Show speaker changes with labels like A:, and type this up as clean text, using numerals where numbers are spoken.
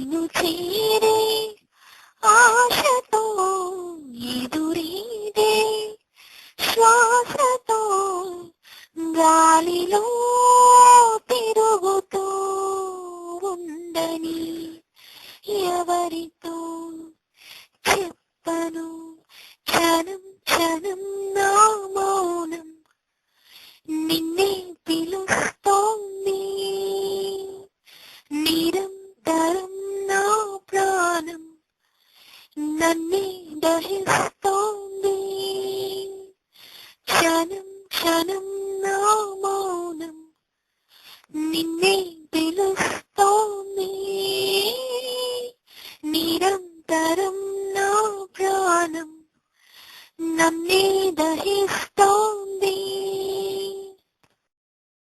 A: నిన్ను చేరే ఆశతో ఎదురీదే శ్వాసతో గాలిలో తిరుగుతూ ఉండని ఎవరితో చెప్పను క్షణం క్షణం నా మౌనం నిన్నే పిలుస్తోంది నిరంతరం నా ప్రాణం నన్నే దహిస్తోంది క్షణం క్షణం నా మౌనం నిన్నే పిలుస్తోంది నిరంతరం నా ప్రాణం నన్నే